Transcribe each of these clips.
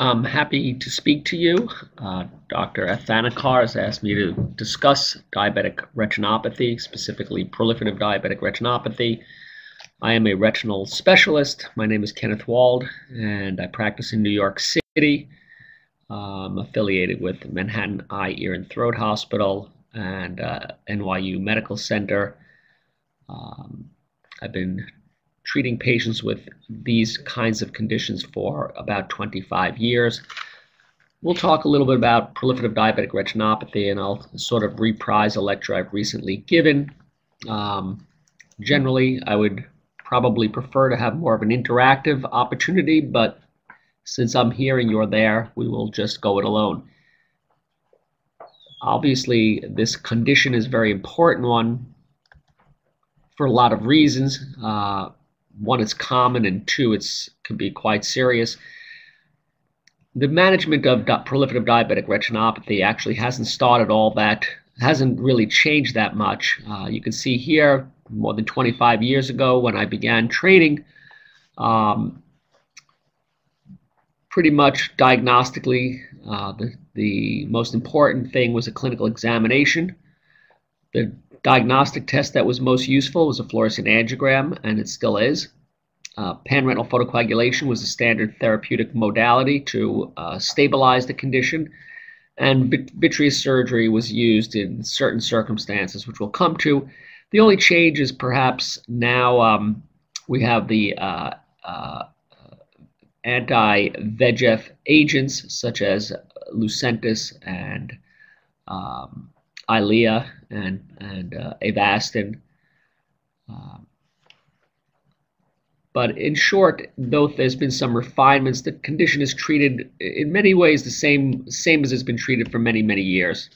I'm happy to speak to you. Dr. Athanakar has asked me to discuss diabetic retinopathy, specifically proliferative diabetic retinopathy. I am a retinal specialist. My name is Kenneth Wald, and I practice in New York City. I'm affiliated with Manhattan Eye, Ear, and Throat Hospital and NYU Medical Center. I've been treating patients with these kinds of conditions for about 25 years. We'll talk a little bit about proliferative diabetic retinopathy, and I'll sort of reprise a lecture I've recently given. Generally, I would probably prefer to have more of an interactive opportunity, but since I'm here and you're there, we will just go it alone. Obviously, this condition is a very important one for a lot of reasons. One, it's common, and two, it can be quite serious. The management of proliferative diabetic retinopathy actually hasn't really changed that much. You can see here, more than 25 years ago when I began training, pretty much diagnostically, the most important thing was a clinical examination. The diagnostic test that was most useful was a fluorescein angiogram, and it still is. Panretinal photocoagulation was the standard therapeutic modality to stabilize the condition, and vitreous surgery was used in certain circumstances, which we'll come to. The only change is perhaps now we have the anti-VEGF agents such as Lucentis and Eylea and Avastin. But in short, though there's been some refinements, the condition is treated in many ways the same as it's been treated for many, many years.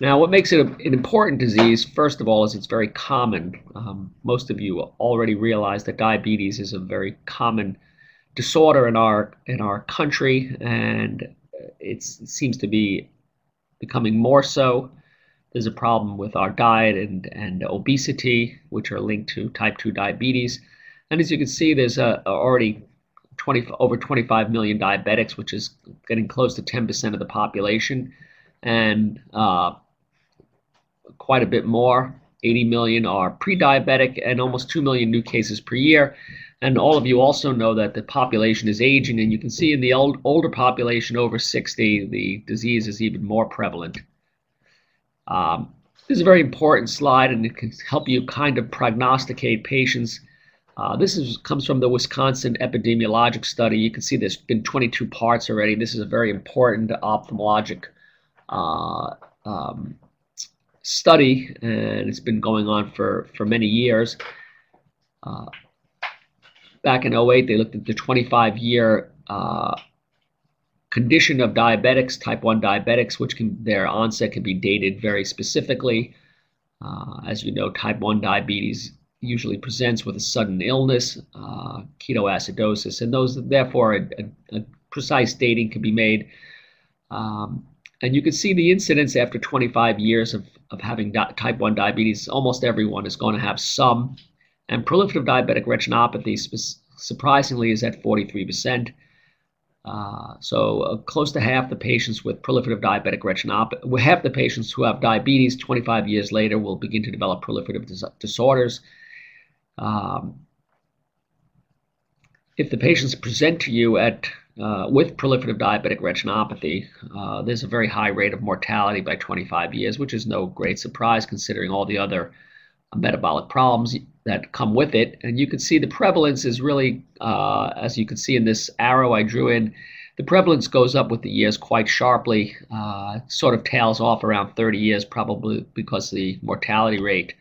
Now, what makes it an important disease, first of all, is it's very common. Most of you already realize that diabetes is a very common disorder in our country, and it seems to be becoming more so. There's a problem with our diet and obesity, which are linked to type 2 diabetes. And as you can see, there's already over 25 million diabetics, which is getting close to 10% of the population, and quite a bit more. 80 million are pre-diabetic, and almost 2 million new cases per year. And all of you also know that the population is aging, and you can see in the older population over 60, the disease is even more prevalent. This is a very important slide, and it can help you kind of prognosticate patients. This comes from the Wisconsin Epidemiologic study. You can see there's been 22 parts already. This is a very important ophthalmologic study, and it's been going on for many years. Back in 2008, they looked at the 25-year condition of diabetics, type 1 diabetics, which their onset can be dated very specifically. As you know, type 1 diabetes usually presents with a sudden illness, ketoacidosis, and therefore a precise dating can be made. And you can see the incidence after 25 years of having type 1 diabetes. Almost everyone is going to have some. And proliferative diabetic retinopathy, surprisingly, is at 43%. So close to half the patients with proliferative diabetic retinopathy, half the patients who have diabetes 25 years later will begin to develop proliferative disorders. If the patients present to you with proliferative diabetic retinopathy, there's a very high rate of mortality by 25 years, which is no great surprise considering all the other metabolic problems that come with it. And you can see the prevalence is really, as you can see in this arrow I drew in, the prevalence goes up with the years quite sharply. Sort of tails off around 30 years, probably because of the mortality rate.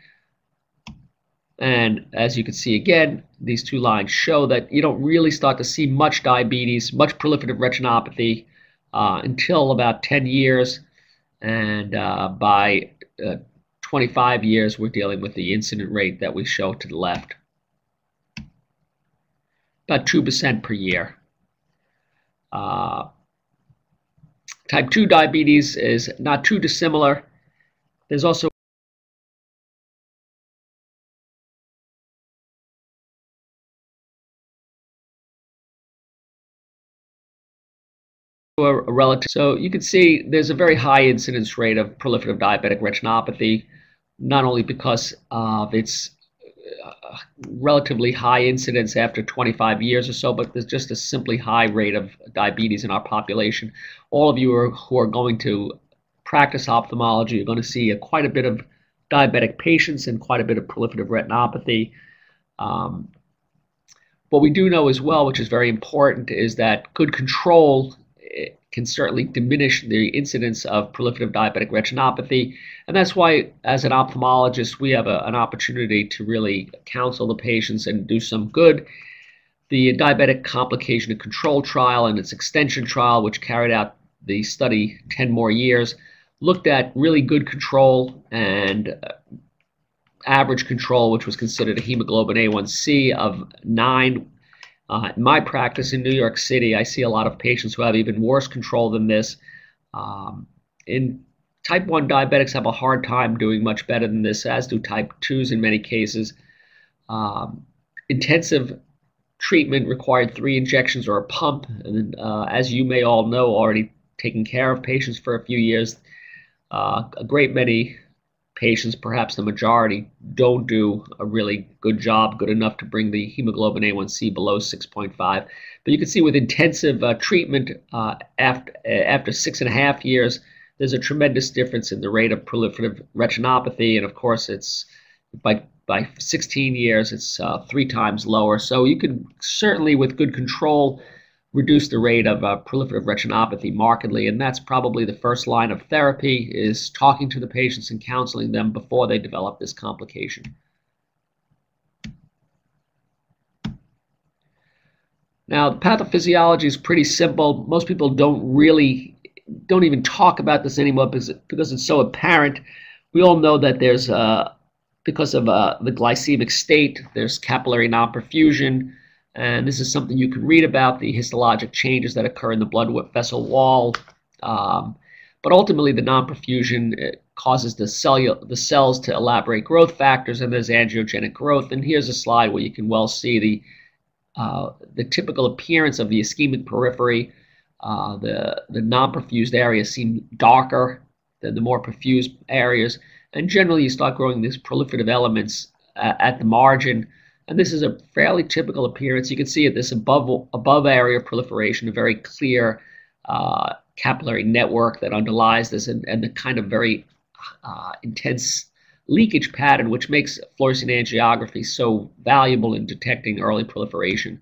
And as you can see again, these two lines show that you don't really start to see much diabetes, much proliferative retinopathy until about 10 years. And by 25 years, we're dealing with the incident rate that we show to the left. About 2% per year. Type 2 diabetes is not too dissimilar. There's also a relative. So you can see there's a very high incidence rate of proliferative diabetic retinopathy, not only because of its relatively high incidence after 25 years or so, but there's just a simply high rate of diabetes in our population. All of you who are going to practice ophthalmology are going to see quite a bit of diabetic patients and quite a bit of proliferative retinopathy. What we do know as well, which is very important, is that good control can certainly diminish the incidence of proliferative diabetic retinopathy. And that's why, as an ophthalmologist, we have an opportunity to really counsel the patients and do some good. The Diabetic Complication and Control Trial and its extension trial, which carried out the study 10 more years, looked at really good control and average control, which was considered a hemoglobin A1C of 9. In my practice in New York City, I see a lot of patients who have even worse control than this. In type 1 diabetics have a hard time doing much better than this, as do type 2s in many cases. Intensive treatment required 3 injections or a pump. And as you may all know, already taking care of patients for a few years, a great many patients, perhaps the majority, don't do a really good job, good enough to bring the hemoglobin A1C below 6.5. But you can see with intensive treatment after 6.5 years, there's a tremendous difference in the rate of proliferative retinopathy. And of course, it's by 16 years, it's 3 times lower. So you can certainly, with good control, reduce the rate of proliferative retinopathy markedly, and that's probably the first line of therapy, is talking to the patients and counseling them before they develop this complication. Now, the pathophysiology is pretty simple. Most people don't even talk about this anymore because it's so apparent. We all know that there's, because of the glycemic state, there's capillary non-perfusion. And this is something you can read about, the histologic changes that occur in the blood vessel wall. But ultimately, the non-perfusion causes the cells to elaborate growth factors, and there's angiogenic growth. And here's a slide where you can well see the typical appearance of the ischemic periphery. The non-perfused areas seem darker than the more perfused areas. And generally, you start growing these proliferative elements at the margin. And this is a fairly typical appearance. You can see at this above area of proliferation, a very clear capillary network that underlies this, and the kind of very intense leakage pattern, which makes fluorescein angiography so valuable in detecting early proliferation.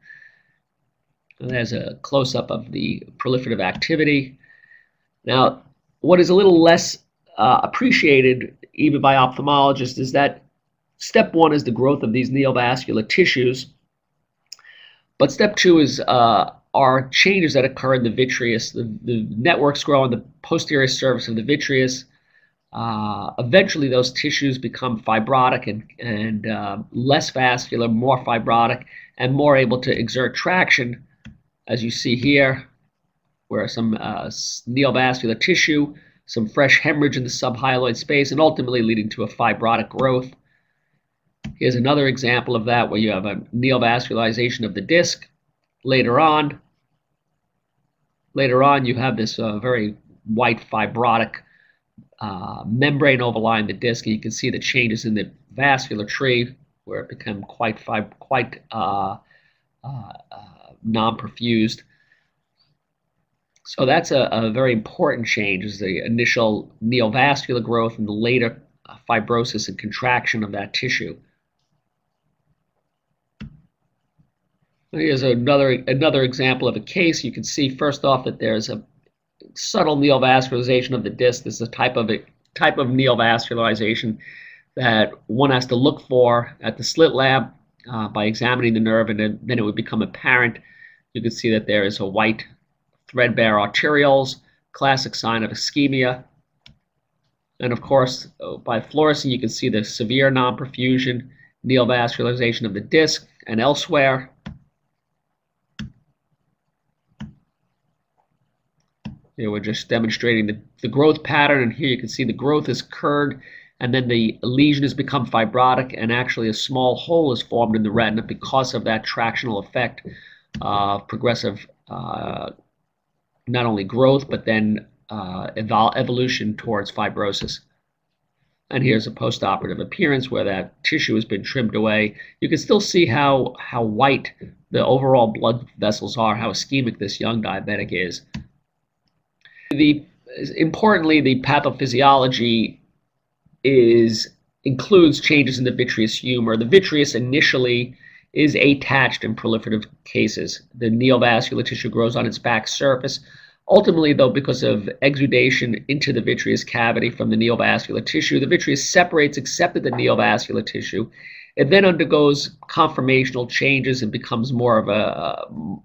And there's a close-up of the proliferative activity. Now, what is a little less appreciated even by ophthalmologists is that step 1 is the growth of these neovascular tissues, but step 2 is are changes that occur in the vitreous. The networks grow on the posterior surface of the vitreous. Eventually, those tissues become fibrotic and less vascular, more fibrotic, and more able to exert traction, as you see here, where some neovascular tissue, some fresh hemorrhage in the subhyaloid space, and ultimately leading to a fibrotic growth. Here's another example of that, where you have a neovascularization of the disc. Later on, you have this very white fibrotic membrane overlying the disc, and you can see the changes in the vascular tree, where it became quite non-perfused. So that's a very important change, is the initial neovascular growth and the later fibrosis and contraction of that tissue. Here's another example of a case. You can see first off that there's a subtle neovascularization of the disc. This is a type of neovascularization that one has to look for at the slit lab by examining the nerve, and then it would become apparent. You can see that there is a white threadbare arterioles, classic sign of ischemia. And of course, by fluorescein, you can see the severe non-perfusion, neovascularization of the disc and elsewhere. Here we're just demonstrating the growth pattern, and here you can see the growth has occurred, and then the lesion has become fibrotic, and actually a small hole is formed in the retina because of that tractional effect of progressive not only growth, but then evolution towards fibrosis. And here's a postoperative appearance where that tissue has been trimmed away. You can still see how white the overall blood vessels are, how ischemic this young diabetic is. Importantly, the pathophysiology includes changes in the vitreous humor. The vitreous initially is attached in proliferative cases. The neovascular tissue grows on its back surface. Ultimately, though, because of exudation into the vitreous cavity from the neovascular tissue, the vitreous separates except at the neovascular tissue. It then undergoes conformational changes and becomes more of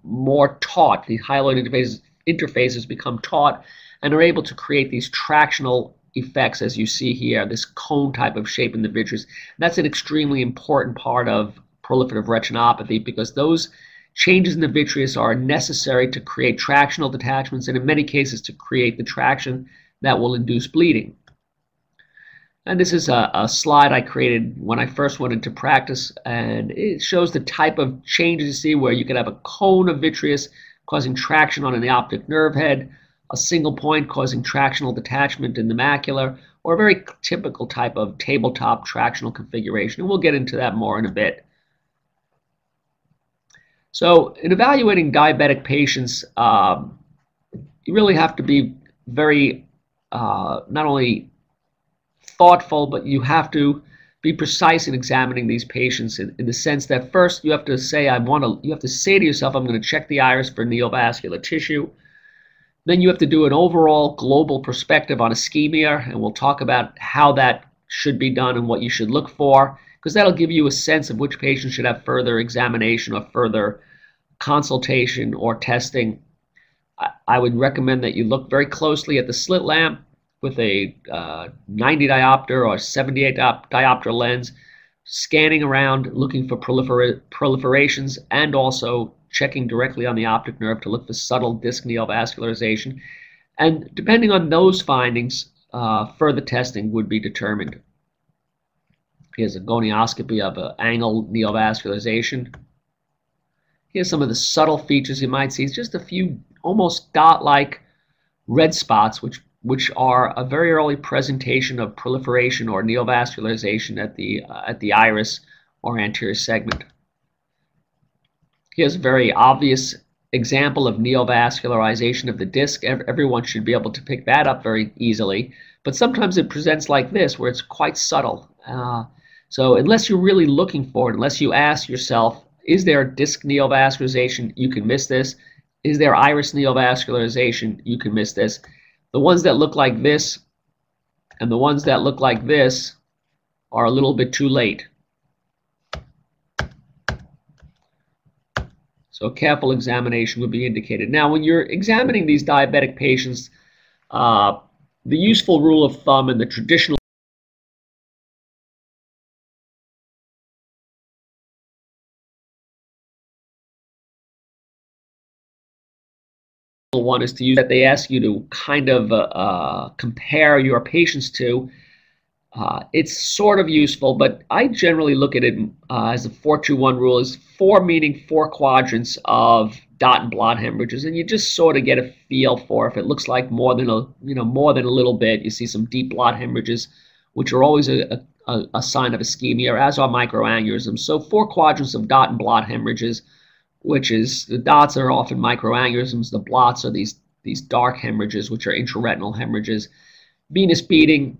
more taut. The hyaloid interfaces become taut and are able to create these tractional effects, as you see here, this cone type of shape in the vitreous. That's an extremely important part of proliferative retinopathy, because those changes in the vitreous are necessary to create tractional detachments, and in many cases to create the traction that will induce bleeding. And this is a slide I created when I first went into practice, and it shows the type of changes you see where you can have a cone of vitreous causing traction on the optic nerve head, a single point causing tractional detachment in the macula, or a very typical type of tabletop tractional configuration. And we'll get into that more in a bit. So in evaluating diabetic patients, you really have to be very not only thoughtful, but you have to be precise in examining these patients in the sense that first you have to say, you have to say to yourself, I'm going to check the iris for neovascular tissue. Then you have to do an overall global perspective on ischemia, and we'll talk about how that should be done and what you should look for, because that'll give you a sense of which patient should have further examination or further consultation or testing. I would recommend that you look very closely at the slit lamp with a 90 diopter or 78 diopter lens, scanning around, looking for proliferations, and also checking directly on the optic nerve to look for subtle disc neovascularization. And depending on those findings, further testing would be determined. Here's a gonioscopy of an angle neovascularization. Here's some of the subtle features you might see. It's just a few almost dot-like red spots, which are a very early presentation of proliferation or neovascularization at the iris or anterior segment. Here's a very obvious example of neovascularization of the disc. Everyone should be able to pick that up very easily, but sometimes it presents like this, where it's quite subtle. So unless you're really looking for it, unless you ask yourself, is there disc neovascularization? You can miss this. Is there iris neovascularization? You can miss this. The ones that look like this and the ones that look like this are a little bit too late. So careful examination would be indicated. Now, when you're examining these diabetic patients, the useful rule of thumb and the traditional one is to use that they ask you to kind of compare your patients to. It's sort of useful, but I generally look at it as a 4-2-1 rule. Is 4 meaning 4 quadrants of dot and blot hemorrhages, and you just sort of get a feel for if it looks like more than a little bit. You see some deep blot hemorrhages, which are always a sign of ischemia, as are microaneurysms. So 4 quadrants of dot and blot hemorrhages, which is the dots are often microaneurysms, the blots are these dark hemorrhages, which are intraretinal hemorrhages. Venous beating,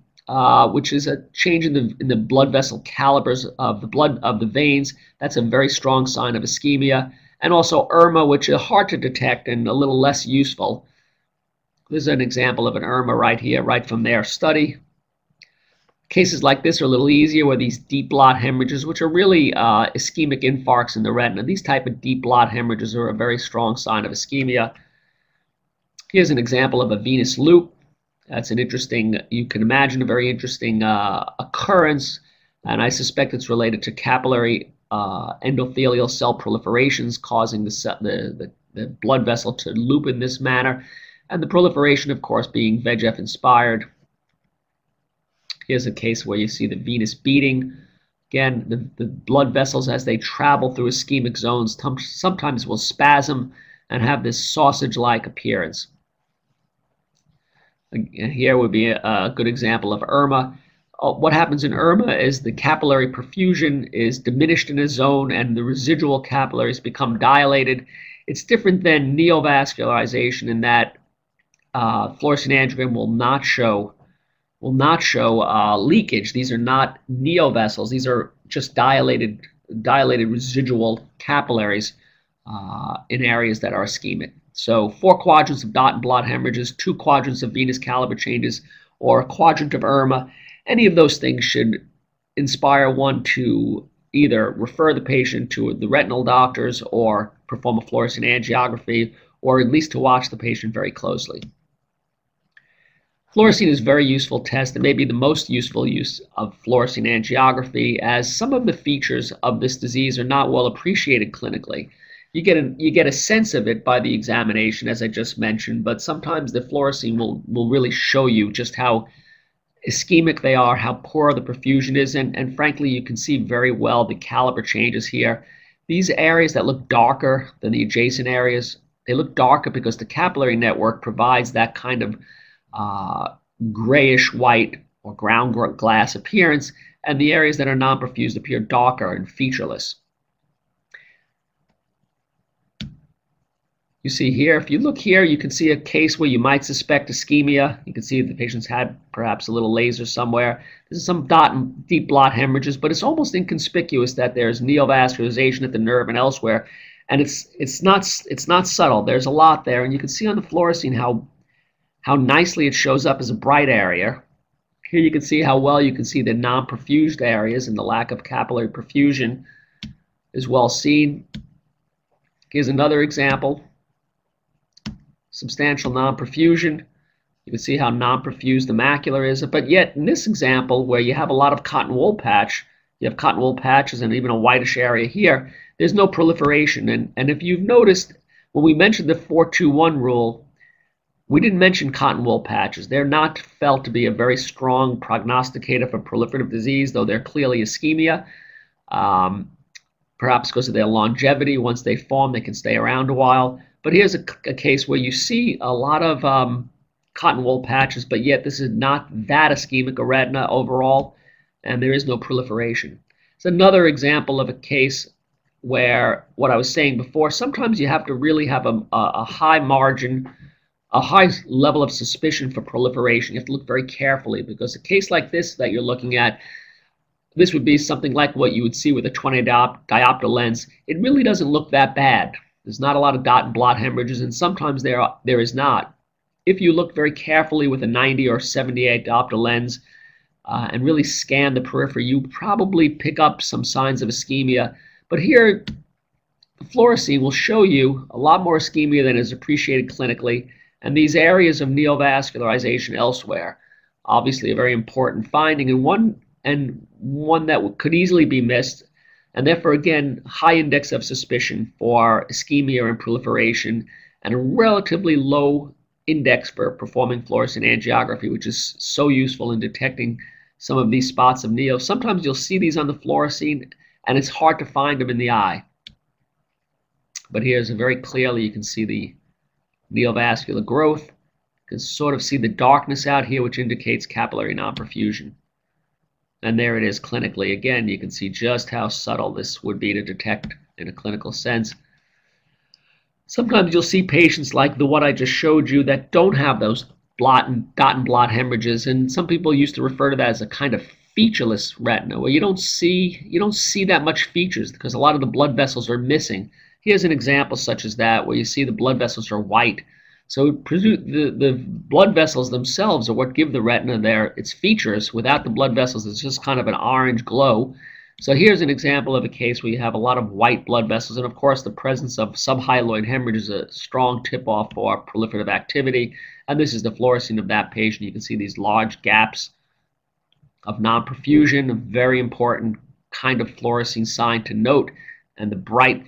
which is a change in the blood vessel calibers of the veins. That's a very strong sign of ischemia. And also IRMA, which is hard to detect and a little less useful. This is an example of an IRMA right here, right from their study. Cases like this are a little easier, where these deep blot hemorrhages, which are really ischemic infarcts in the retina. These type of deep blot hemorrhages are a very strong sign of ischemia. Here's an example of a venous loop. That's an interesting, you can imagine a very interesting occurrence, and I suspect it's related to capillary endothelial cell proliferations causing the blood vessel to loop in this manner, and the proliferation, of course, being VEGF inspired. Here's a case where you see the venous beating. Again, the blood vessels, as they travel through ischemic zones, sometimes will spasm and have this sausage-like appearance. Here would be a good example of IRMA. What happens in IRMA is the capillary perfusion is diminished in a zone and the residual capillaries become dilated. It's different than neovascularization in that fluorescein angiogram will not show leakage. These are not neovessels. These are just dilated residual capillaries in areas that are ischemic. So 4 quadrants of dot and blot hemorrhages, 2 quadrants of venous caliber changes, or a quadrant of IRMA. Any of those things should inspire one to either refer the patient to the retinal doctors or perform a fluorescein angiography, or at least to watch the patient very closely. Fluorescein is a very useful test. It may be the most useful use of fluorescein angiography, as some of the features of this disease are not well appreciated clinically. You get a sense of it by the examination, as I just mentioned, but sometimes the fluorescein will really show you just how ischemic they are, how poor the perfusion is, and frankly, you can see very well the caliber changes here. These areas that look darker than the adjacent areas, they look darker because the capillary network provides that kind of grayish white or ground glass appearance, and the areas that are non-perfused appear darker and featureless. You see here, if you look here, you can see a case where you might suspect ischemia. You can see the patient's had perhaps a little laser somewhere. This is some dot and deep blot hemorrhages, but it's almost inconspicuous that there's neovascularization at the nerve and elsewhere, and it's not subtle. There's a lot there, and you can see on the fluorescein how nicely it shows up as a bright area. Here you can see how well you can see the non-perfused areas, and the lack of capillary perfusion is well seen. Here's another example. Substantial non-perfusion. You can see how non-perfused the macular is, but yet in this example where you have a lot of cotton wool patch, you have cotton wool patches and even a whitish area here, there's no proliferation. And if you've noticed, when we mentioned the 4-2-1 rule, we didn't mention cotton wool patches. They're not felt to be a very strong prognosticator for proliferative disease, though they're clearly ischemia. Perhaps because of their longevity. Once they form, they can stay around a while. But here's a case where you see a lot of cotton wool patches, but yet this is not that ischemic a retina overall, and there is no proliferation. It's another example of a case where, what I was saying before, sometimes you have to really have a high margin, a high level of suspicion for proliferation. You have to look very carefully, because a case like this that you're looking at, this would be something like what you would see with a 20 diopter lens. It really doesn't look that bad. There's not a lot of dot and blot hemorrhages, and sometimes there is not. If you look very carefully with a 90 or 78 diopter lens and really scan the periphery, you probably pick up some signs of ischemia. But here, the fluorescein will show you a lot more ischemia than is appreciated clinically, and these areas of neovascularization elsewhere. Obviously a very important finding, and one that could easily be missed, and therefore, again, high index of suspicion for ischemia and proliferation, and a relatively low index for performing fluorescein angiography, which is so useful in detecting some of these spots of neo. Sometimes you'll see these on the fluorescein, and it's hard to find them in the eye. But here's very clearly, you can see the neovascular growth. You can sort of see the darkness out here, which indicates capillary non-perfusion. And there it is clinically. Again, you can see just how subtle this would be to detect in a clinical sense. Sometimes you'll see patients like the one I just showed you that don't have those dot and blot hemorrhages, and some people used to refer to that as a kind of featureless retina, where you don't see that much features because a lot of the blood vessels are missing. Here's an example such as that, where you see the blood vessels are white. So the blood vessels themselves are what give the retina its features. Without the blood vessels, it's just kind of an orange glow. So here's an example of a case where you have a lot of white blood vessels, and of course the presence of subhyaloid hemorrhage is a strong tip-off for proliferative activity. And this is the fluorescein of that patient. You can see these large gaps of non-perfusion, a very important kind of fluorescein sign to note, and the bright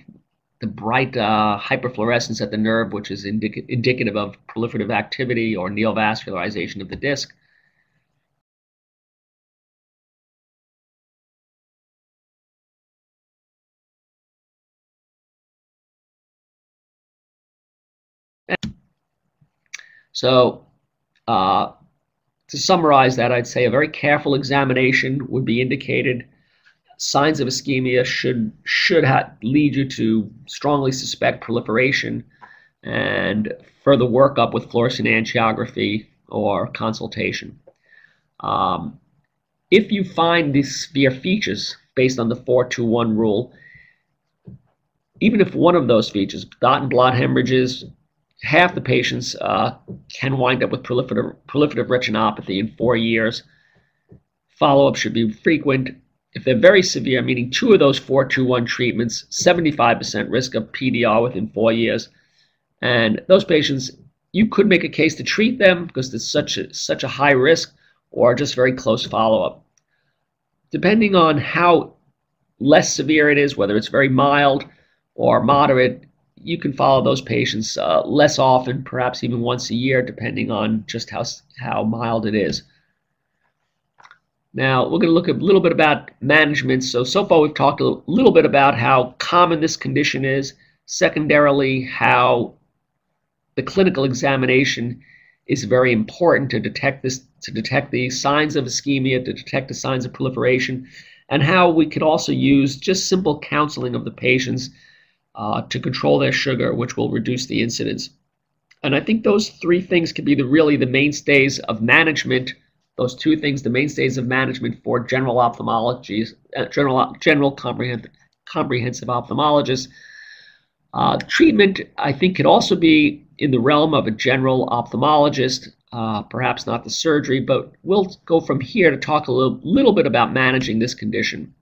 hyperfluorescence at the nerve, which is indicative of proliferative activity or neovascularization of the disc. So To summarize that, I'd say a very careful examination would be indicated. Signs of ischemia should lead you to strongly suspect proliferation and further workup with fluorescein angiography or consultation. If you find these severe features based on the 4-2-1 rule, even if one of those features, dot and blot hemorrhages, half the patients can wind up with proliferative retinopathy in 4 years. Follow-up should be frequent. If they're very severe, meaning 2 of those 4-2-1 treatments, 75% risk of PDR within 4 years. And those patients, you could make a case to treat them because it's such a high risk, or just very close follow-up. Depending on how less severe it is, whether it's very mild or moderate, you can follow those patients less often, perhaps even once a year, depending on just how mild it is. Now, we're going to look a little bit about management. So far we've talked a little bit about how common this condition is. Secondarily, how the clinical examination is very important to detect the signs of ischemia, to detect the signs of proliferation, and how we could also use just simple counseling of the patients to control their sugar, which will reduce the incidence. And I think those 3 things could be really the mainstays of management. Those 2 things, the mainstays of management for general ophthalmology, general comprehensive ophthalmologists. Treatment, I think, could also be in the realm of a general ophthalmologist, perhaps not the surgery, but we'll go from here to talk a little bit about managing this condition.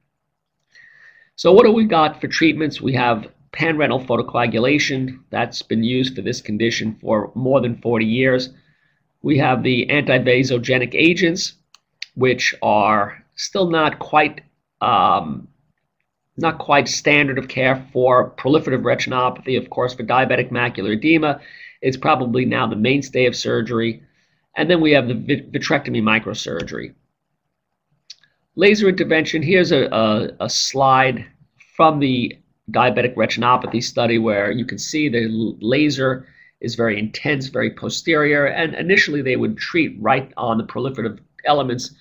So what do we got for treatments? We have panretinal photocoagulation. That's been used for this condition for more than 40 years. We have the anti-vasogenic agents, which are still not quite standard of care for proliferative retinopathy. Of course, for diabetic macular edema, it's probably now the mainstay of surgery. And then we have the vitrectomy microsurgery. Laser intervention. Here's a slide from the diabetic retinopathy study where you can see the laser is very intense, very posterior, and initially they would treat right on the proliferative elements.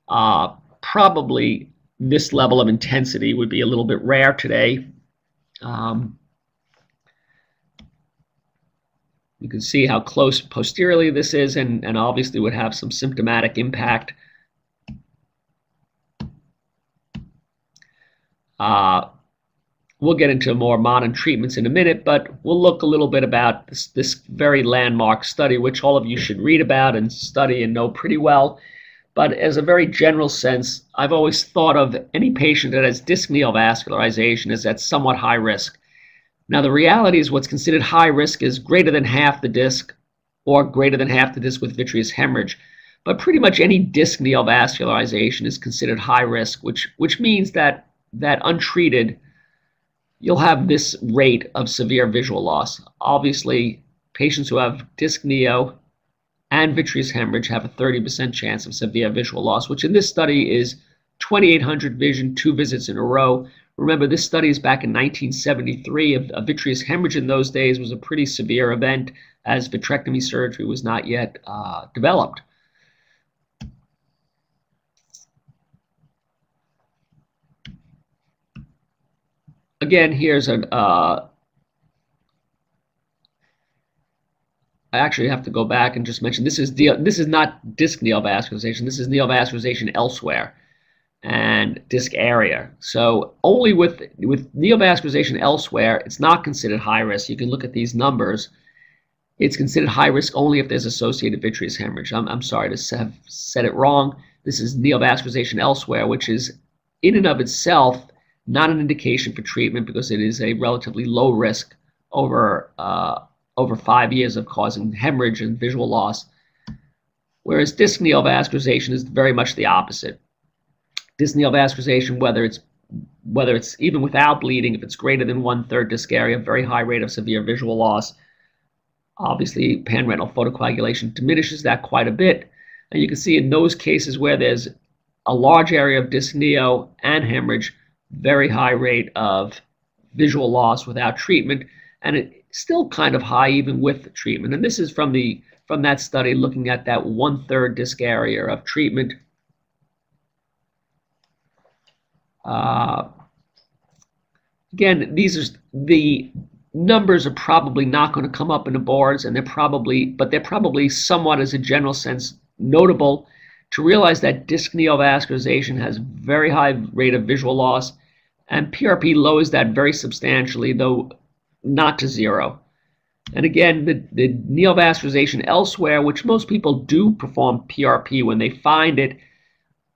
Probably this level of intensity would be a little bit rare today. You can see how close posteriorly this is, and obviously would have some symptomatic impact. We'll get into more modern treatments in a minute, but we'll look a little bit about this very landmark study, which all of you should read about and study and know pretty well. But as a very general sense, I've always thought of any patient that has disc neovascularization as at somewhat high risk. Now, the reality is what's considered high risk is greater than half the disc or greater than half the disc with vitreous hemorrhage. But pretty much any disc neovascularization is considered high risk, which means that untreated, you'll have this rate of severe visual loss. Obviously, patients who have disc neo and vitreous hemorrhage have a 30% chance of severe visual loss, which in this study is 2,800 vision, 2 visits in a row. Remember, this study is back in 1973. A vitreous hemorrhage in those days was a pretty severe event, as vitrectomy surgery was not yet developed. Again, here's I actually have to go back and just mention this is not disc neovascularization. This is neovascularization elsewhere and disc area. So only with neovascularization elsewhere, it's not considered high risk. You can look at these numbers. It's considered high risk only if there's associated vitreous hemorrhage. I'm sorry to have said it wrong. This is neovascularization elsewhere, which is in and of itself not an indication for treatment because it is a relatively low risk over 5 years of causing hemorrhage and visual loss. Whereas disc neovascularization is very much the opposite. Disc neovascularization, whether it's even without bleeding, if it's greater than 1/3 disc area, very high rate of severe visual loss. Obviously, panretinal photocoagulation diminishes that quite a bit. And you can see in those cases where there's a large area of disc neo and hemorrhage, very high rate of visual loss without treatment, and it's still kind of high even with the treatment. And this is from the from that study looking at that 1/3 disc area of treatment. Again, the numbers are probably not going to come up in the boards, and they're probably somewhat, as a general sense, notable to realize that disc neovascularization has very high rate of visual loss, and PRP lowers that very substantially, though not to zero. And again, the neovascularization elsewhere, which most people do perform PRP when they find it,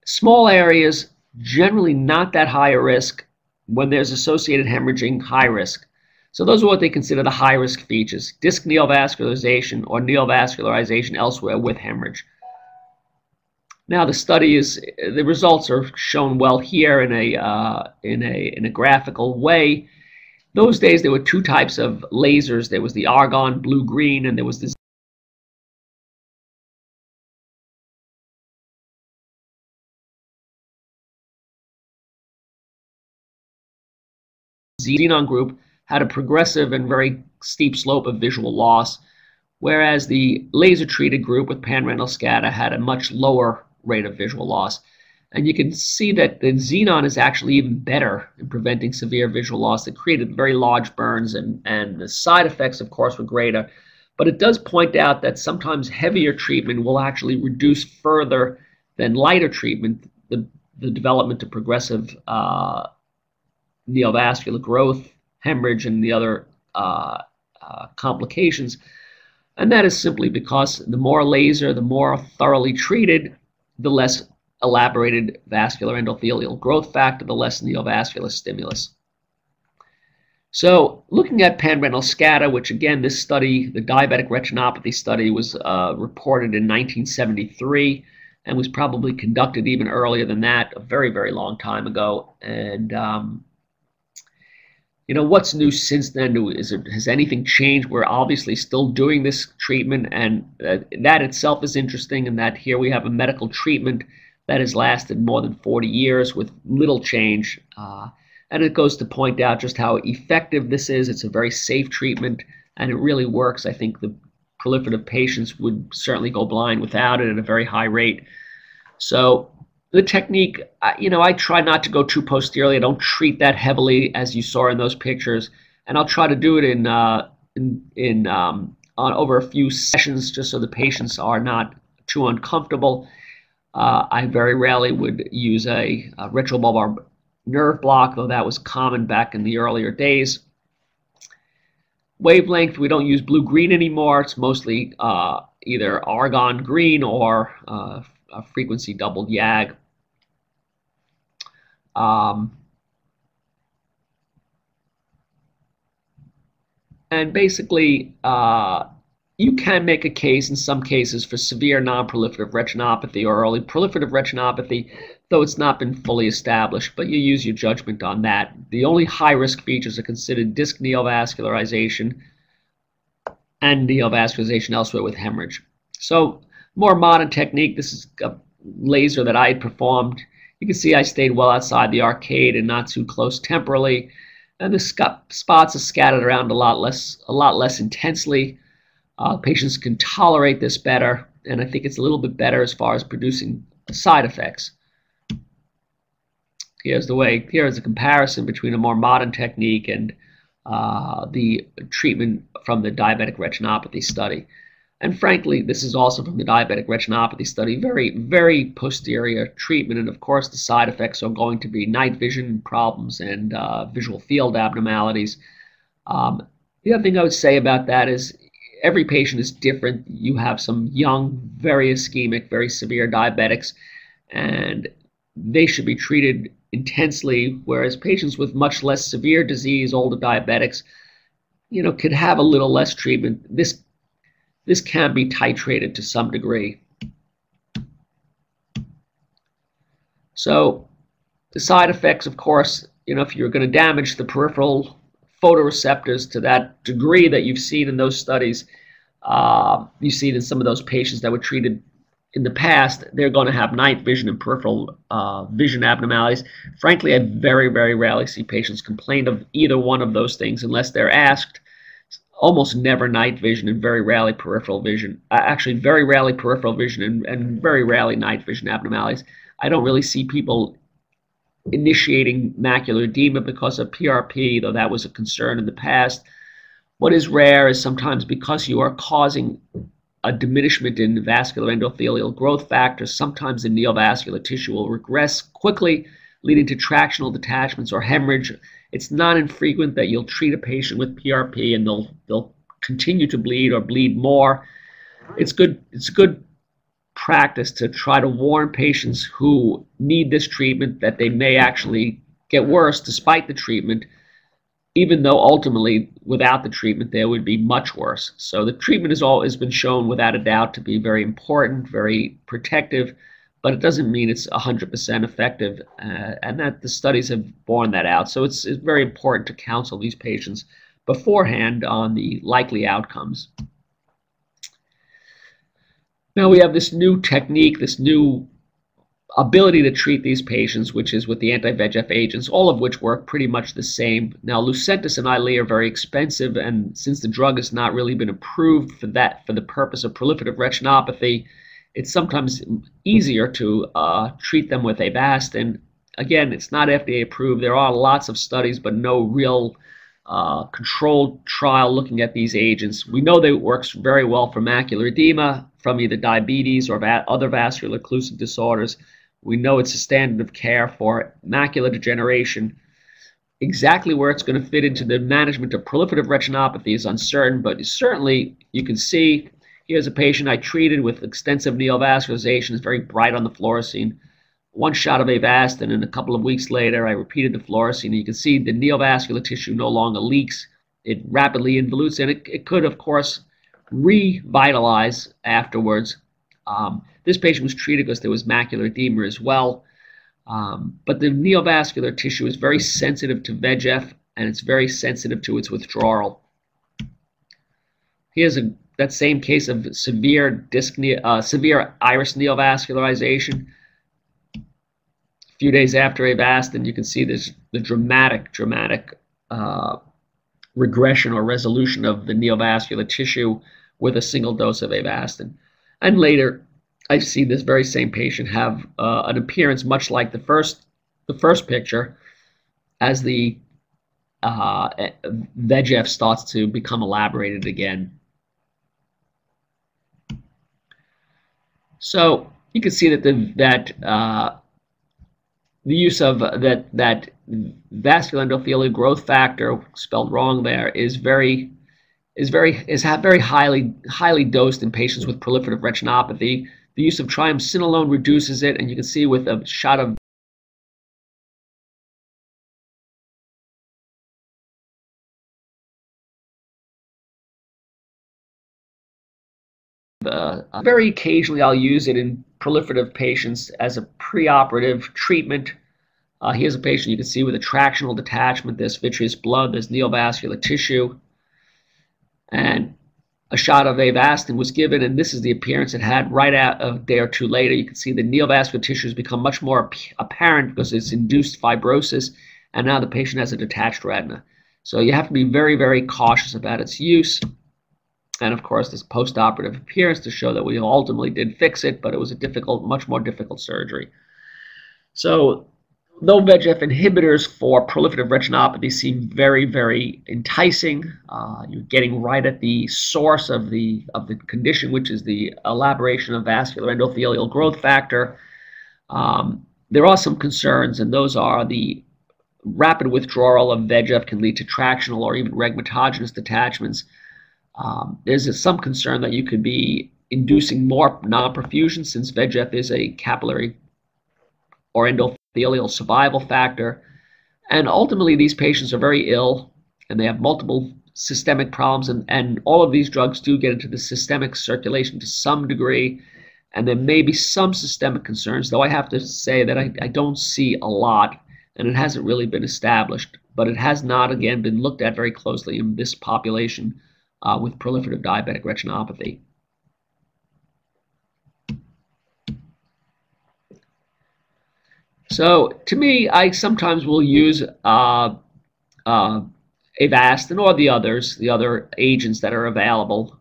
small areas, generally not that high a risk. When there's associated hemorrhaging, high risk. So those are what they consider the high risk features: disc neovascularization or neovascularization elsewhere with hemorrhage. Now the results are shown well here in a graphical way. Those days there were two types of lasers. There was the argon blue-green, and there was the xenon group had a progressive and very steep slope of visual loss, whereas the laser-treated group with pan-retinal scatter had a much lower rate of visual loss. And you can see that the xenon is actually even better in preventing severe visual loss. It created very large burns, and the side effects, of course, were greater. But it does point out that sometimes heavier treatment will actually reduce further than lighter treatment the development of progressive neovascular growth, hemorrhage, and the other complications. And that is simply because the more laser, the more thoroughly treated, the less elaborated vascular endothelial growth factor, the less neovascular stimulus. So looking at pan-retinal scatter, which again, this study, the diabetic retinopathy study, was reported in 1973 and was probably conducted even earlier than that, a very, very long time ago. And you know, what's new since then? Has anything changed? We're obviously still doing this treatment, and that itself is interesting, in that here we have a medical treatment that has lasted more than 40 years with little change. And it goes to point out just how effective this is. It's a very safe treatment, and it really works. I think the proliferative patients would certainly go blind without it at a very high rate. So the technique, you know, I try not to go too posteriorly. I don't treat that heavily as you saw in those pictures, and I'll try to do it on over a few sessions, just so the patients are not too uncomfortable. I very rarely would use a retrobulbar nerve block, though that was common back in the earlier days. Wavelength, we don't use blue-green anymore. It's mostly either argon green or a frequency doubled YAG. And basically, you can make a case in some cases for severe non-proliferative retinopathy or early proliferative retinopathy, though it's not been fully established, but you use your judgment on that. The only high-risk features are considered disc neovascularization and neovascularization elsewhere with hemorrhage. So, more modern technique, this is a laser that I had performed. You can see I stayed well outside the arcade and not too close temporally, and the spots are scattered around a lot less intensely. Patients can tolerate this better, and I think it's a little bit better as far as producing side effects. Here's a comparison between a more modern technique and the treatment from the diabetic retinopathy study. And frankly, this is also from the diabetic retinopathy study, very, very posterior treatment. And of course, the side effects are going to be night vision problems and visual field abnormalities. The other thing I would say about that is every patient is different. You have some young, very ischemic, very severe diabetics, and they should be treated intensely, whereas patients with much less severe disease, older diabetics, you know, could have a little less treatment. This can be titrated to some degree. So the side effects, of course, you know, if you're going to damage the peripheral photoreceptors to that degree that you've seen in those studies, you see it in some of those patients that were treated in the past, they're going to have night vision and peripheral vision abnormalities. Frankly, I very, very rarely see patients complain of either one of those things unless they're asked. almost never night vision and very rarely peripheral vision. Actually, very rarely peripheral vision and very rarely night vision abnormalities. I don't really see people initiating macular edema because of PRP, though that was a concern in the past. What is rare is sometimes because you are causing a diminishment in vascular endothelial growth factors, sometimes the neovascular tissue will regress quickly, leading to tractional detachments or hemorrhage. It's not infrequent that you'll treat a patient with PRP and they'll continue to bleed or bleed more. It's good practice to try to warn patients who need this treatment that they may actually get worse despite the treatment, even though ultimately without the treatment they would be much worse. So the treatment has been shown without a doubt to be very important, very protective, but it doesn't mean it's 100% effective, and that the studies have borne that out. So it's very important to counsel these patients beforehand on the likely outcomes. Now we have this new technique, this new ability to treat these patients, which is with the anti-VEGF agents, all of which work pretty much the same. Now, Lucentis and Eylea are very expensive, and since the drug has not really been approved for the purpose of proliferative retinopathy, it's sometimes easier to treat them with Avastin. Again, it's not FDA approved. There are lots of studies, but no real controlled trial looking at these agents. We know that it works very well for macular edema from either diabetes or other vascular occlusive disorders. We know it's a standard of care for macular degeneration. Exactly where it's going to fit into the management of proliferative retinopathy is uncertain, but certainly you can see here's a patient I treated with extensive neovascularization. It's very bright on the fluorescein. One shot of Avastin, and a couple of weeks later, I repeated the fluorescein, and you can see the neovascular tissue no longer leaks. It rapidly involutes, and it could, of course, revitalize afterwards. This patient was treated because there was macular edema as well. But the neovascular tissue is very sensitive to VEGF, and it's very sensitive to its withdrawal. Here's that same case of severe iris neovascularization. A few days after Avastin, you can see the dramatic regression or resolution of the neovascular tissue with a single dose of Avastin. And later, I've seen this very same patient have an appearance much like the first picture as the VEGF starts to become elaborated again. So you can see that the use of that vascular endothelial growth factor, spelled wrong there, is very highly dosed in patients with proliferative retinopathy. The use of triamcinolone reduces it, and you can see with a shot of very occasionally I'll use it in proliferative patients as a preoperative treatment. Here's a patient you can see with a tractional detachment. There's vitreous blood, there's neovascular tissue, and a shot of Avastin was given, and this is the appearance it had right out a day or two later. You can see the neovascular tissue has become much more apparent because it's induced fibrosis, and now the patient has a detached retina. So you have to be very, very cautious about its use. And of course, this postoperative appearance to show that we ultimately did fix it, but it was a much more difficult surgery. So though VEGF inhibitors for proliferative retinopathy seem very, very enticing, you're getting right at the source of the condition, which is the elaboration of vascular endothelial growth factor. There are some concerns, and those are the rapid withdrawal of VEGF can lead to tractional or even regmatogenous detachments. There's some concern that you could be inducing more non-perfusion, since VEGF is a capillary or endothelial survival factor. And ultimately, these patients are very ill, and they have multiple systemic problems, and all of these drugs do get into the systemic circulation to some degree, and there may be some systemic concerns, though I have to say that I don't see a lot, and it hasn't really been established, but it has not, again, been looked at very closely in this population with proliferative diabetic retinopathy. So to me, I sometimes will use a Avastin or the other agents that are available.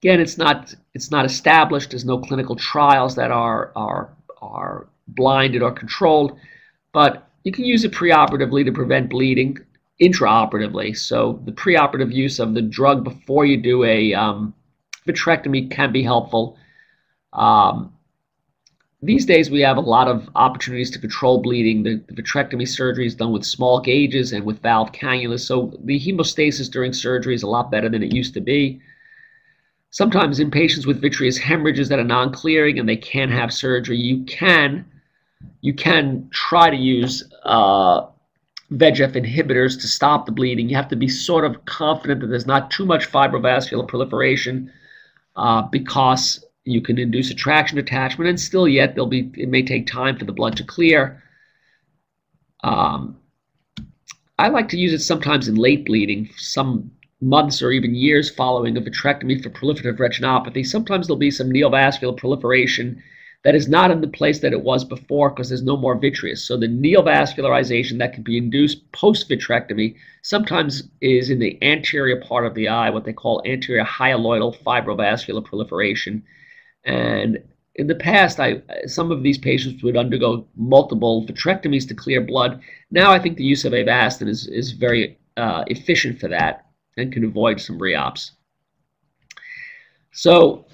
Again, it's not established. There's no clinical trials that are blinded or controlled, but you can use it preoperatively to prevent bleeding, intraoperatively. So the preoperative use of the drug before you do a vitrectomy can be helpful. These days we have a lot of opportunities to control bleeding. The vitrectomy surgery is done with small gauges and with valve cannulas, so the hemostasis during surgery is a lot better than it used to be. Sometimes in patients with vitreous hemorrhages that are non-clearing and they can't have surgery, you can try to use VEGF inhibitors to stop the bleeding. You have to be sort of confident that there's not too much fibrovascular proliferation, because you can induce a traction detachment, and still yet it may take time for the blood to clear. I like to use it sometimes in late bleeding, some months or even years following a vitrectomy for proliferative retinopathy. Sometimes there'll be some neovascular proliferation that is not in the place that it was before because there's no more vitreous. So the neovascularization that can be induced post-vitrectomy sometimes is in the anterior part of the eye, what they call anterior hyaloidal fibrovascular proliferation. And in the past, some of these patients would undergo multiple vitrectomies to clear blood. Now I think the use of Avastin is very efficient for that and can avoid some reops. So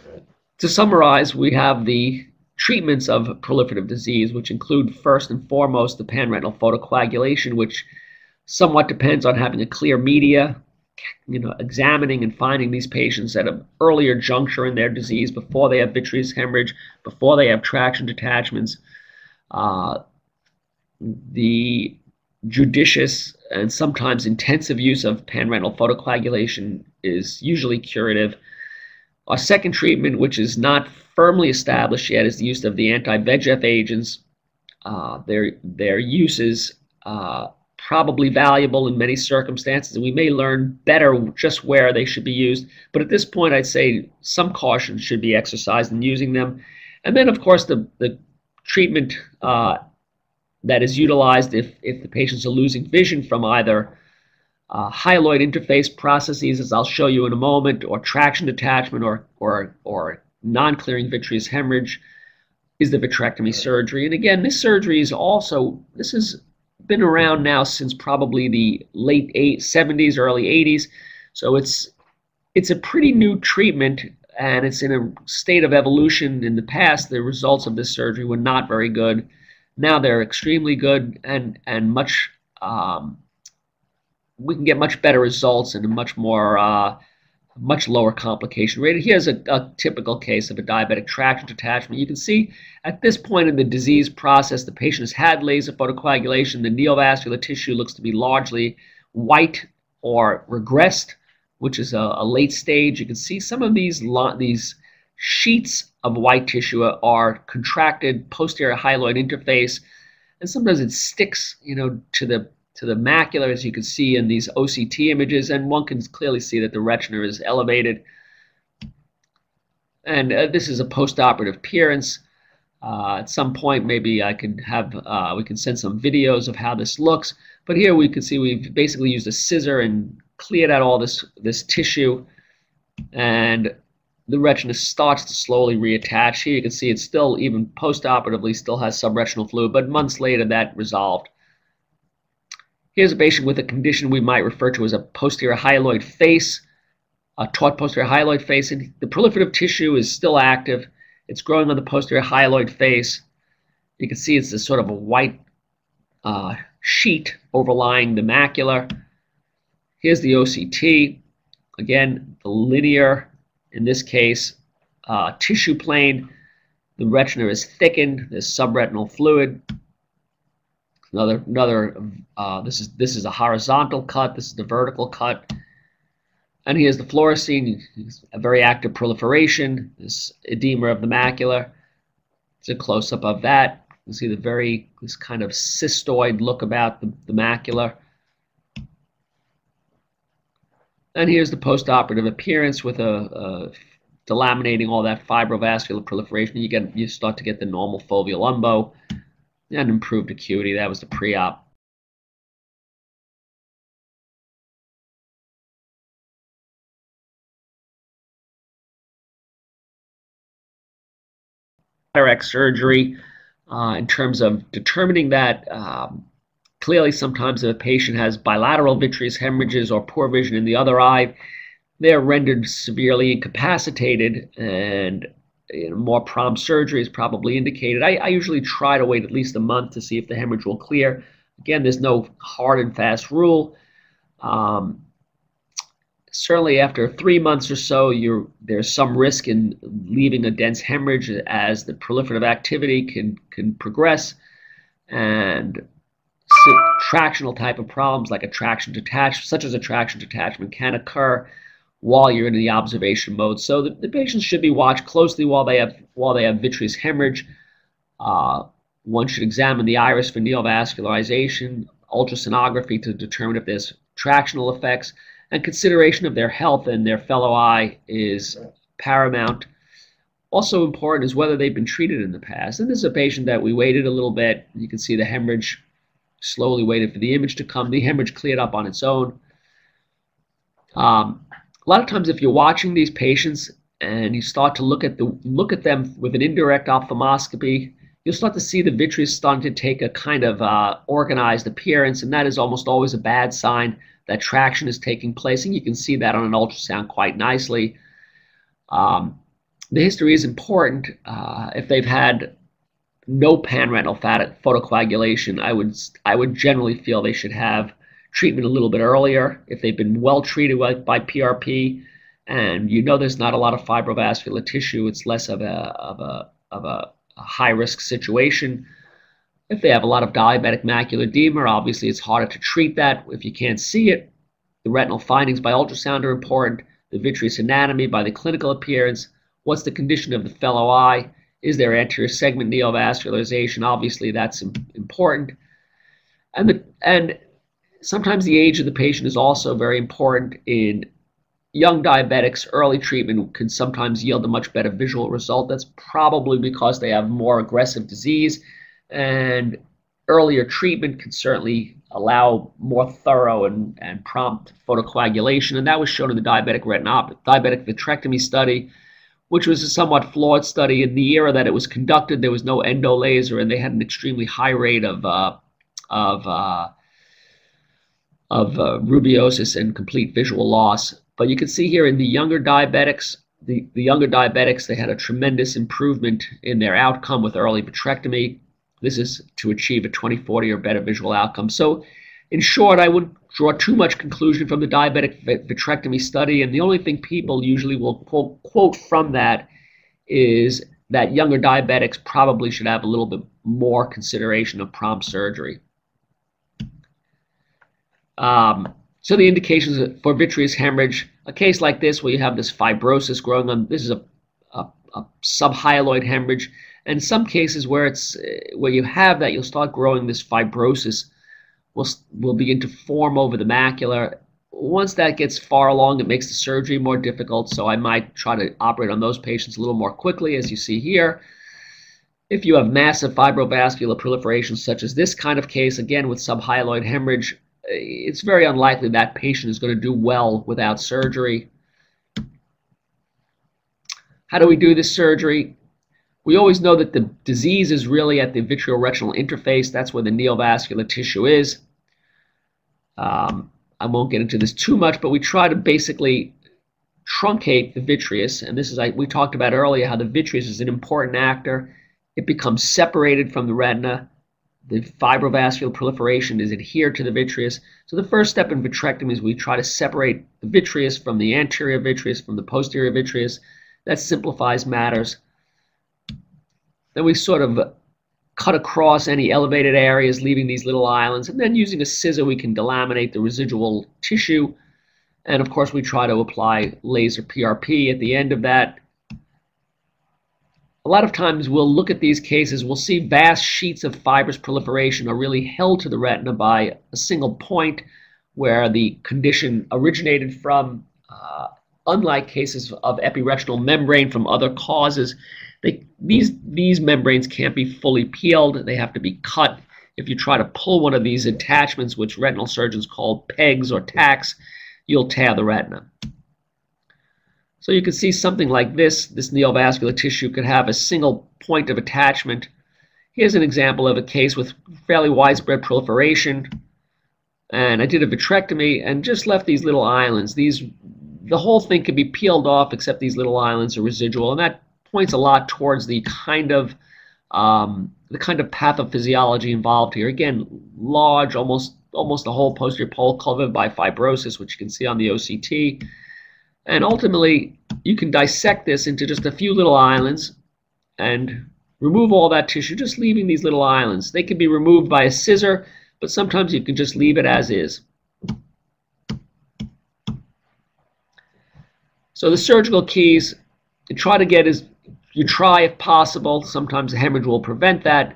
to summarize, we have the treatments of proliferative disease, which include first and foremost the panretinal photocoagulation, which somewhat depends on having a clear media, examining and finding these patients at an earlier juncture in their disease, before they have vitreous hemorrhage, before they have traction detachments. The judicious and sometimes intensive use of panretinal photocoagulation is usually curative. Our second treatment, which is not firmly established yet, is the use of the anti-VEGF agents. Their use is probably valuable in many circumstances, and we may learn better just where they should be used. But at this point, I'd say some caution should be exercised in using them. And then, of course, the treatment that is utilized if the patients are losing vision from either hyaloid interface processes, as I'll show you in a moment, or traction detachment, or non-clearing vitreous hemorrhage, is the vitrectomy surgery. And again, this surgery is this has been around now since probably the late 70s, early 80s. So it's a pretty new treatment, and it's in a state of evolution. In the past, the results of this surgery were not very good. Now they're extremely good, and much we can get much better results and a much lower complication rate. Here's a typical case of a diabetic traction detachment. You can see at this point in the disease process, the patient has had laser photocoagulation. The neovascular tissue looks to be largely white or regressed, which is a late stage. You can see some of these sheets of white tissue are contracted posterior hyaloid interface, and sometimes it sticks, to the macula, as you can see in these OCT images, and one can clearly see that the retina is elevated. And this is a postoperative appearance. At some point, maybe I could have we can send some videos of how this looks. But here we can see we've basically used a scissor and cleared out all this tissue, and the retina starts to slowly reattach. Here you can see it's still, even postoperatively, still has subretinal fluid, but months later that resolved. Here's a patient with a condition we might refer to as a posterior hyaloid face, a taut posterior hyaloid face, and the proliferative tissue is still active. It's growing on the posterior hyaloid face. You can see it's this sort of a white sheet overlying the macula. Here's the OCT. Again, the linear, in this case, tissue plane. The retina is thickened. There's subretinal fluid. This is a horizontal cut. This is the vertical cut. And here's the fluorescein, a very active proliferation, this edema of the macula. It's a close-up of that. You see this kind of cystoid look about the macula. And here's the postoperative appearance with delaminating all that fibrovascular proliferation. You start to get the normal foveal umbo and improved acuity. That was the pre-op. cataract surgery in terms of determining that. Clearly, sometimes if a patient has bilateral vitreous hemorrhages or poor vision in the other eye, they're rendered severely incapacitated, and more prompt surgery is probably indicated. I usually try to wait at least a month to see if the hemorrhage will clear. Again, there's no hard and fast rule. Certainly after 3 months or so, there's some risk in leaving a dense hemorrhage as the proliferative activity can progress, and tractional type of problems like such as attraction detachment can occur while you're in the observation mode. So the patients should be watched closely while they have vitreous hemorrhage. One should examine the iris for neovascularization, ultrasonography to determine if there's tractional effects, and consideration of their health and their fellow eye is paramount. Also important is whether they've been treated in the past. And this is a patient that we waited a little bit. You can see the hemorrhage, slowly waited for the image to come. The hemorrhage cleared up on its own. A lot of times if you're watching these patients and you start to look at them with an indirect ophthalmoscopy, you'll start to see the vitreous starting to take a kind of organized appearance, and that is almost always a bad sign that traction is taking place, and you can see that on an ultrasound quite nicely. The history is important. If they've had no panretinal photocoagulation, I would generally feel they should have treatment a little bit earlier. If they've been well treated by PRP, and there's not a lot of fibrovascular tissue, it's less of a high-risk situation. If they have a lot of diabetic macular edema, obviously it's harder to treat that if you can't see it. The retinal findings by ultrasound are important. The vitreous anatomy by the clinical appearance. What's the condition of the fellow eye? Is there anterior segment neovascularization? Obviously that's important. And sometimes the age of the patient is also very important. In young diabetics, early treatment can sometimes yield a much better visual result. That's probably because they have more aggressive disease, and earlier treatment can certainly allow more thorough and prompt photocoagulation. And that was shown in the diabetic vitrectomy study, which was a somewhat flawed study. In the era that it was conducted, there was no endo laser, and they had an extremely high rate of rubeosis and complete visual loss. But you can see here in the younger diabetics, they had a tremendous improvement in their outcome with early vitrectomy. This is to achieve a 20/40 or better visual outcome. So in short, I wouldn't draw too much conclusion from the diabetic vitrectomy study, and the only thing people usually will quote from that is that younger diabetics probably should have a little bit more consideration of prompt surgery. So the indications for vitreous hemorrhage, a case like this where you have this fibrosis growing on, this is a subhyaloid hemorrhage. And some cases where you have that, you'll start growing this fibrosis will begin to form over the macula. Once that gets far along, it makes the surgery more difficult, so I might try to operate on those patients a little more quickly, as you see here. If you have massive fibrovascular proliferation, such as this kind of case, again with subhyaloid hemorrhage, it's very unlikely that patient is going to do well without surgery. How do we do this surgery? We always know that the disease is really at the vitreoretinal interface. That's where the neovascular tissue is. I won't get into this too much, but we try to basically truncate the vitreous. And this is, we talked about earlier, how the vitreous is an important actor. It becomes separated from the retina. The fibrovascular proliferation is adhered to the vitreous. So the first step in vitrectomy is we try to separate the vitreous from the anterior vitreous, from the posterior vitreous. That simplifies matters. Then we sort of cut across any elevated areas, leaving these little islands, and then using a scissor we can delaminate the residual tissue. And of course we try to apply laser PRP at the end of that. A lot of times we'll look at these cases, we'll see vast sheets of fibrous proliferation are really held to the retina by a single point where the condition originated from. Unlike cases of epiretinal membrane from other causes, these membranes can't be fully peeled. They have to be cut. If you try to pull one of these attachments, which retinal surgeons call pegs or tacks, you'll tear the retina. So you can see something like this neovascular tissue could have a single point of attachment. Here's an example of a case with fairly widespread proliferation. And I did a vitrectomy and just left these little islands. The whole thing could be peeled off except these little islands are residual, and that points a lot towards the kind of pathophysiology involved here. Again, large, almost the whole posterior pole covered by fibrosis, which you can see on the OCT. And ultimately, you can dissect this into just a few little islands and remove all that tissue, just leaving these little islands. They can be removed by a scissor, but sometimes you can just leave it as is. So the surgical keys, you try if possible. Sometimes the hemorrhage will prevent that.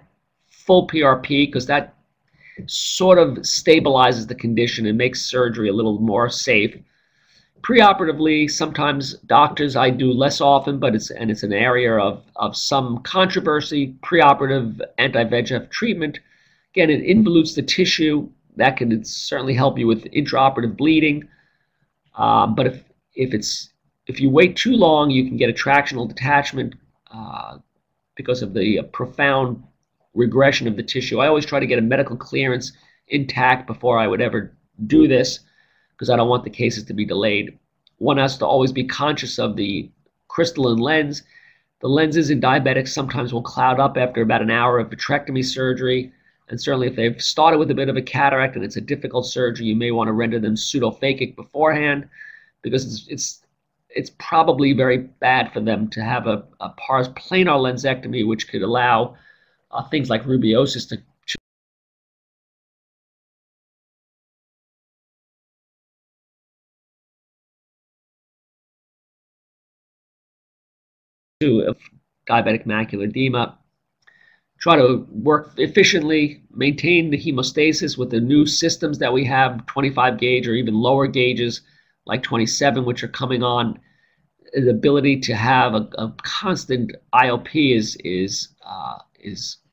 Full PRP, because that sort of stabilizes the condition and makes surgery a little more safe. Preoperatively, sometimes doctors, I do less often, but it's an area of some controversy. Preoperative anti-VEGF treatment, again, it involutes the tissue. That can certainly help you with intraoperative bleeding. But if you wait too long, you can get a tractional detachment because of the profound regression of the tissue. I always try to get a medical clearance intact before I would ever do this, because I don't want the cases to be delayed. One has to always be conscious of the crystalline lens. The lenses in diabetics sometimes will cloud up after about an hour of vitrectomy surgery, and certainly if they've started with a bit of a cataract and it's a difficult surgery, you may want to render them pseudophakic beforehand, because it's probably very bad for them to have a pars planar lensectomy, which could allow things like rubeosis of diabetic macular edema. Try to work efficiently, maintain the hemostasis with the new systems that we have, 25 gauge or even lower gauges like 27, which are coming on. The ability to have a constant IOP is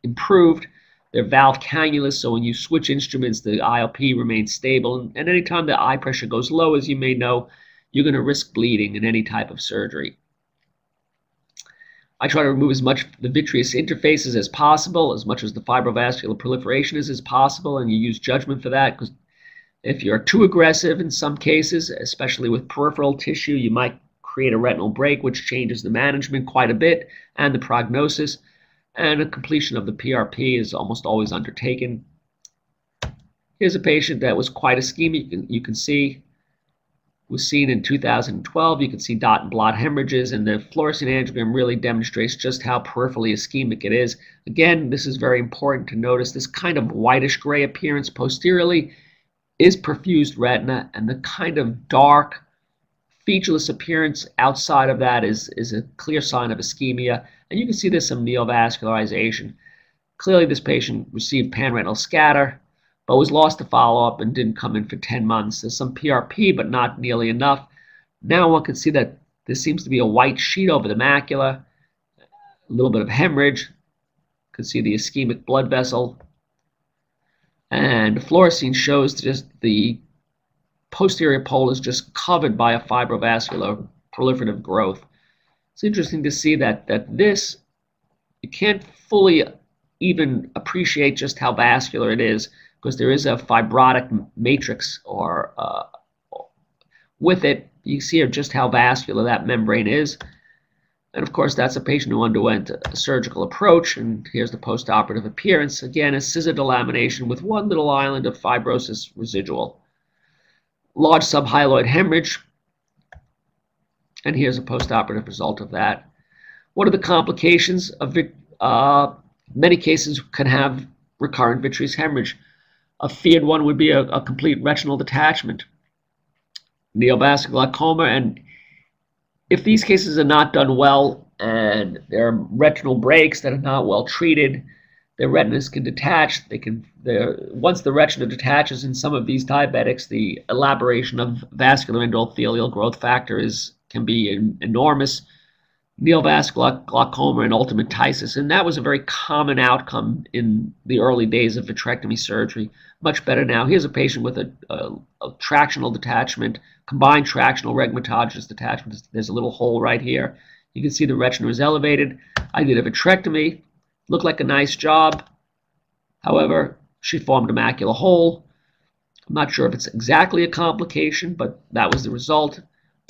improved. They're valve cannulas, so when you switch instruments, the IOP remains stable. And anytime the eye pressure goes low, as you may know, you're going to risk bleeding in any type of surgery. I try to remove as much the vitreous interfaces as possible, as much as the fibrovascular proliferation is as possible, and you use judgment for that, because if you're too aggressive in some cases, especially with peripheral tissue, you might create a retinal break, which changes the management quite a bit and the prognosis, and a completion of the PRP is almost always undertaken. Here's a patient that was quite ischemic. You can see was seen in 2012. You can see dot and blot hemorrhages, and the fluorescein angiogram really demonstrates just how peripherally ischemic it is. Again, this is very important to notice. This kind of whitish gray appearance posteriorly is perfused retina, and the kind of dark, featureless appearance outside of that is a clear sign of ischemia. And you can see there's some neovascularization. Clearly, this patient received panretinal scatter, but was lost to follow-up and didn't come in for 10 months. There's some PRP, but not nearly enough. Now one can see that there seems to be a white sheet over the macula, a little bit of hemorrhage. You can see the ischemic blood vessel. And the fluorescein shows just the posterior pole is just covered by a fibrovascular proliferative growth. It's interesting to see that this, you can't fully even appreciate just how vascular it is, because there is a fibrotic matrix with it. You see just how vascular that membrane is. And of course, that's a patient who underwent a surgical approach, and here's the postoperative appearance. Again, a scissor delamination with one little island of fibrosis residual. Large subhyaloid hemorrhage, and here's a postoperative result of that. What are the complications of it? Many cases can have recurrent vitreous hemorrhage. A feared one would be a complete retinal detachment, neovascular glaucoma, and if these cases are not done well and there are retinal breaks that are not well treated, their retinas can detach. Once the retina detaches in some of these diabetics, the elaboration of vascular endothelial growth factor can be enormous. neovascular glaucoma and ultimatitis, and that was a very common outcome in the early days of vitrectomy surgery. Much better now. Here's a patient with a tractional detachment, combined tractional rhegmatogenous detachment. There's a little hole right here. You can see the retina is elevated. I did a vitrectomy. Looked like a nice job. However, she formed a macular hole. I'm not sure if it's exactly a complication, but that was the result.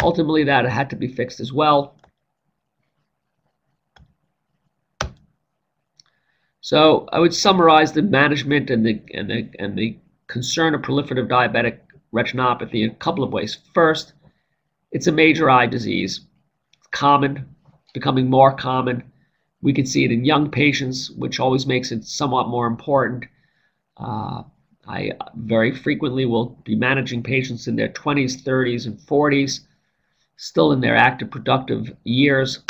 Ultimately, that had to be fixed as well. So I would summarize the management and the concern of proliferative diabetic retinopathy in a couple of ways. First, it's a major eye disease. It's common, becoming more common. We can see it in young patients, which always makes it somewhat more important. I very frequently will be managing patients in their 20s, 30s, and 40s, still in their active, productive years.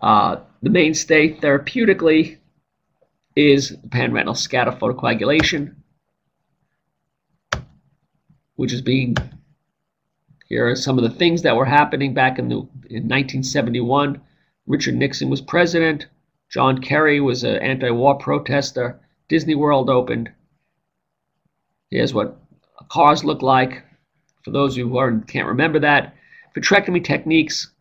The mainstay therapeutically is panretinal scatter photocoagulation, which is being, here are some of the things that were happening back in 1971. Richard Nixon was president. John Kerry was an anti-war protester. Disney World opened. Here's what cars look like. For those who can't remember that, vitrectomy techniques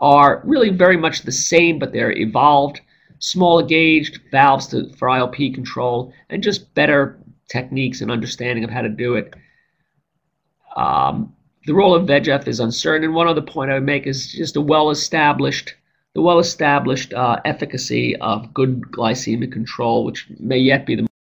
are really very much the same, but they're evolved. Smaller gauged valves for IOP control, and just better techniques and understanding of how to do it. The role of VEGF is uncertain, and one other point I would make is just the well-established efficacy of good glycemic control, which may yet be the